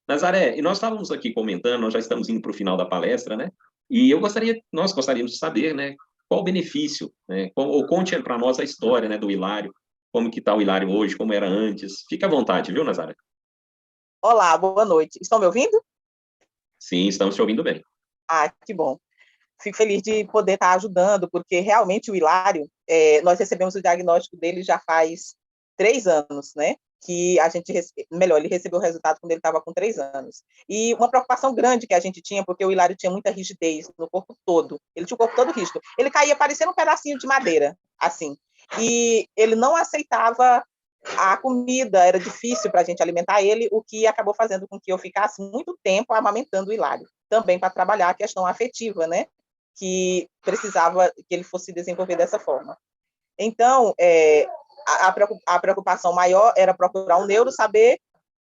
Nazaré, e nós estávamos aqui comentando, nós já estamos indo para o final da palestra, né? E nós gostaríamos de saber, né, qual o benefício, né? Ou conte para nós a história, né, do Hilário, como que está o Hilário hoje, como era antes. Fique à vontade, viu, Nazaré? Olá, boa noite. Estão me ouvindo? Sim, estamos te ouvindo bem. Ah, que bom. Fico feliz de poder estar ajudando, porque realmente o Hilário, nós recebemos o diagnóstico dele já faz 3 anos, né? Que a gente, melhor, ele recebeu o resultado quando ele estava com 3 anos. E uma preocupação grande que a gente tinha, porque o Hilário tinha muita rigidez no corpo todo. Ele tinha o corpo todo rígido. Ele caía parecendo um pedacinho de madeira, assim. E ele não aceitava a comida, era difícil para a gente alimentar ele, o que acabou fazendo com que eu ficasse muito tempo amamentando o Hilário. Também para trabalhar a questão afetiva, né? Que precisava que ele fosse desenvolver dessa forma. Então, a preocupação maior era procurar um neuro, saber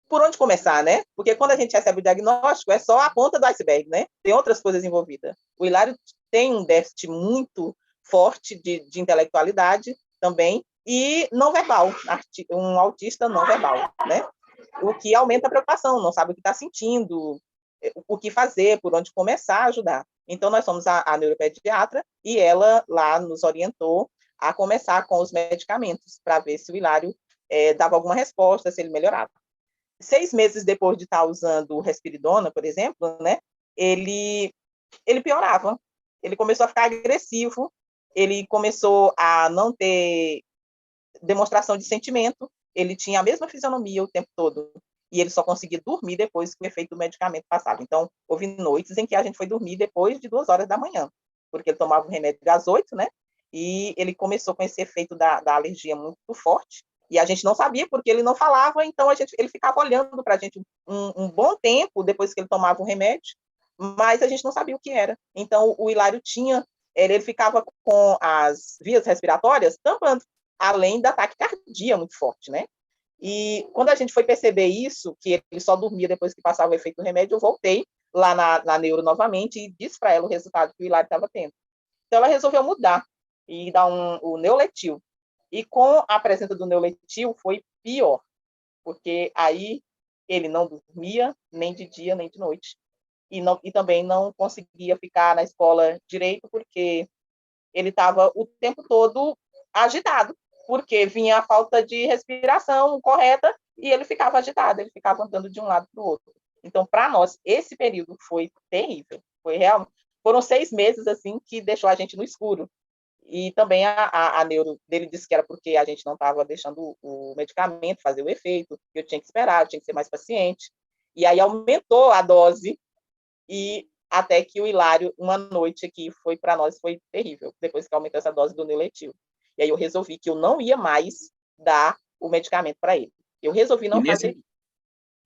por onde começar, né? Porque quando a gente recebe o diagnóstico, é só a ponta do iceberg, né? Tem outras coisas envolvidas. O Hilário tem um déficit muito forte de intelectualidade também, e não verbal, um autista não verbal, né? O que aumenta a preocupação, não sabe o que está sentindo, o que fazer, por onde começar a ajudar. Então, nós somos a neuropediatra e ela lá nos orientou a começar com os medicamentos para ver se o Hilário dava alguma resposta, se ele melhorava. 6 meses depois de estar usando Respiridona, por exemplo, né, ele piorava. Ele começou a ficar agressivo, ele começou a não ter demonstração de sentimento, ele tinha a mesma fisionomia o tempo todo, e ele só conseguia dormir depois que o efeito do medicamento passava. Então, houve noites em que a gente foi dormir depois de 2 horas da manhã, porque ele tomava o remédio às 8, né? E ele começou com esse efeito da alergia muito forte, e a gente não sabia porque ele não falava, então ele ficava olhando para a gente um bom tempo depois que ele tomava o remédio, mas a gente não sabia o que era. Então, o Hilário tinha, ele ficava com as vias respiratórias tampando, além da taquicardia muito forte, né? E quando a gente foi perceber isso, que ele só dormia depois que passava o efeito do remédio, eu voltei lá na neuro novamente e disse para ela o resultado que o Hilário estava tendo. Então ela resolveu mudar e dar o Neuletil. E com a presença do Neuletil foi pior, porque aí ele não dormia nem de dia nem de noite. E também não conseguia ficar na escola direito, porque ele estava o tempo todo agitado, porque vinha a falta de respiração correta e ele ficava agitado, ele ficava andando de um lado para o outro. Então, para nós, esse período foi terrível. Foi real. Foram 6 meses assim que deixou a gente no escuro. E também a neuro dele disse que era porque a gente não estava deixando o medicamento fazer o efeito, que eu tinha que esperar, eu tinha que ser mais paciente. E aí aumentou a dose e até que o Hilário, uma noite aqui, foi para nós, foi terrível, depois que aumentou essa dose do Neuletil. E aí eu resolvi que eu não ia mais dar o medicamento para ele. Eu resolvi E não fazer nesse,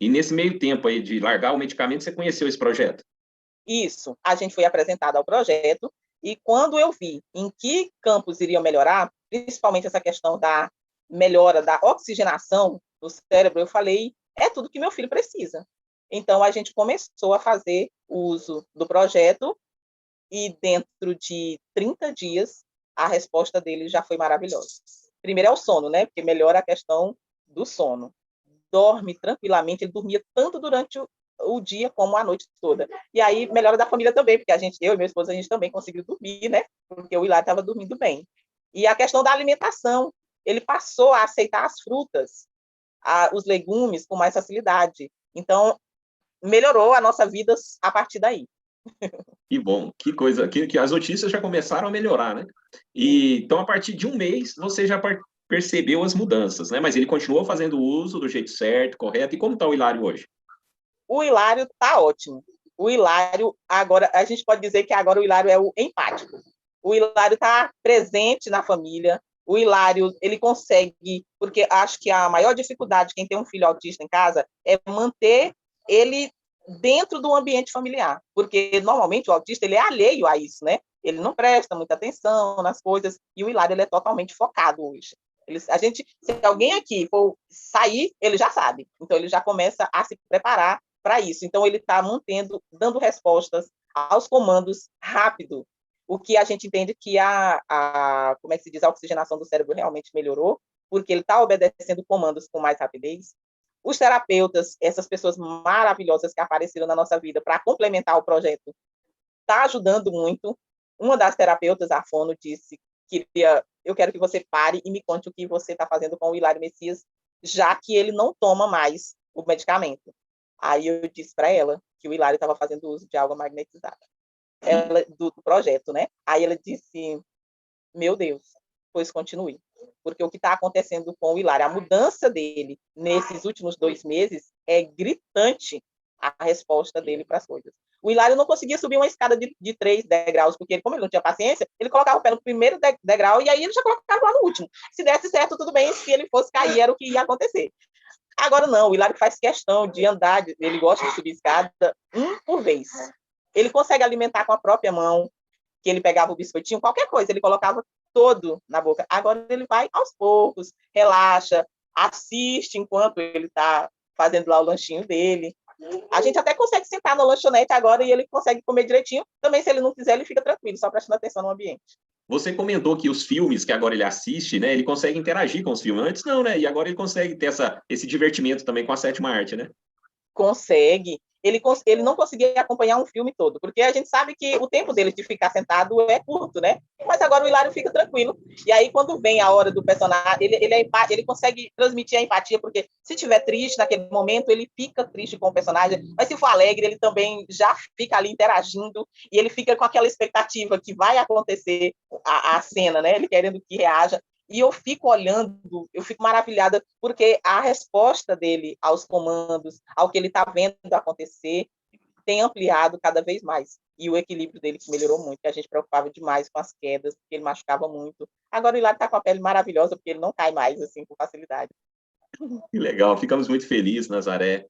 e nesse meio tempo aí de largar o medicamento, você conheceu esse projeto? isso. A gente foi apresentado ao projeto e quando eu vi em que campos iriam melhorar, principalmente essa questão da melhora da oxigenação do cérebro, eu falei, é tudo que meu filho precisa. Então, a gente começou a fazer uso do projeto e dentro de 30 dias a resposta dele já foi maravilhosa. Primeiro é o sono, né? Porque melhora a questão do sono. Dorme tranquilamente, ele dormia tanto durante o dia como a noite toda. E aí melhora da família também, porque eu e minha esposa, a gente também conseguiu dormir, né? Porque o Hilário estava dormindo bem. E a questão da alimentação, ele passou a aceitar as frutas, os legumes com mais facilidade. Então, melhorou a nossa vida a partir daí. Que bom, que coisa, que as notícias já começaram a melhorar, né? E então, a partir de um mês, você já percebeu as mudanças, né? Mas ele continuou fazendo uso do jeito certo, correto. E como está o Hilário hoje? O Hilário está ótimo. O Hilário, agora, a gente pode dizer que agora o Hilário é o empático. O Hilário está presente na família. O Hilário, ele consegue, porque acho que a maior dificuldade de quem tem um filho autista em casa é manter ele dentro do ambiente familiar, porque normalmente o autista ele é alheio a isso, né? Ele não presta muita atenção nas coisas e o Hilário ele é totalmente focado hoje. Se alguém aqui for sair, ele já sabe. Então ele já começa a se preparar para isso. Então ele está mantendo, dando respostas aos comandos rápido, o que a gente entende que como é que se diz, a oxigenação do cérebro realmente melhorou, porque ele está obedecendo comandos com mais rapidez. Os terapeutas, essas pessoas maravilhosas que apareceram na nossa vida para complementar o projeto, está ajudando muito. Uma das terapeutas, a Fono, disse que eu quero que você pare e me conte o que você está fazendo com o Hilário Messias, já que ele não toma mais o medicamento. Aí eu disse para ela que o Hilário estava fazendo uso de água magnetizada, do projeto, né? Aí ela disse, meu Deus, pois continue. Porque o que está acontecendo com o Hilário, a mudança dele nesses últimos 2 meses é gritante, a resposta dele para as coisas. O Hilário não conseguia subir uma escada de 3 degraus, porque como ele não tinha paciência, ele colocava o pé no primeiro degrau e aí ele já colocava lá no último. Se desse certo, tudo bem, se ele fosse cair, era o que ia acontecer. Agora não, o Hilário faz questão de andar, ele gosta de subir escada por vez. Ele consegue alimentar com a própria mão, que ele pegava o biscoitinho, qualquer coisa, ele colocava todo na boca. Agora ele vai aos poucos, relaxa, assiste enquanto ele está fazendo lá o lanchinho dele. A gente até consegue sentar na lanchonete agora e ele consegue comer direitinho. Também, se ele não quiser, ele fica tranquilo, só prestando atenção no ambiente. Você comentou que os filmes que agora ele assiste, né, ele consegue interagir com os filmes. Antes não, né? E agora ele consegue ter esse divertimento também com a sétima arte, né? Consegue. Ele não conseguia acompanhar um filme todo, porque a gente sabe que o tempo dele de ficar sentado é curto, né? Mas agora o Hilário fica tranquilo. E aí, quando vem a hora do personagem, ele consegue transmitir a empatia, porque se estiver triste naquele momento, ele fica triste com o personagem, mas se for alegre, ele também já fica ali interagindo, e ele fica com aquela expectativa que vai acontecer a cena, né? Ele querendo que reaja. E eu fico olhando, eu fico maravilhada, porque a resposta dele aos comandos, ao que ele está vendo acontecer, tem ampliado cada vez mais. E o equilíbrio dele melhorou muito, que a gente preocupava demais com as quedas, porque ele machucava muito. Agora o Hilário está com a pele maravilhosa, porque ele não cai mais assim com facilidade. Que legal, ficamos muito felizes, Nazaré.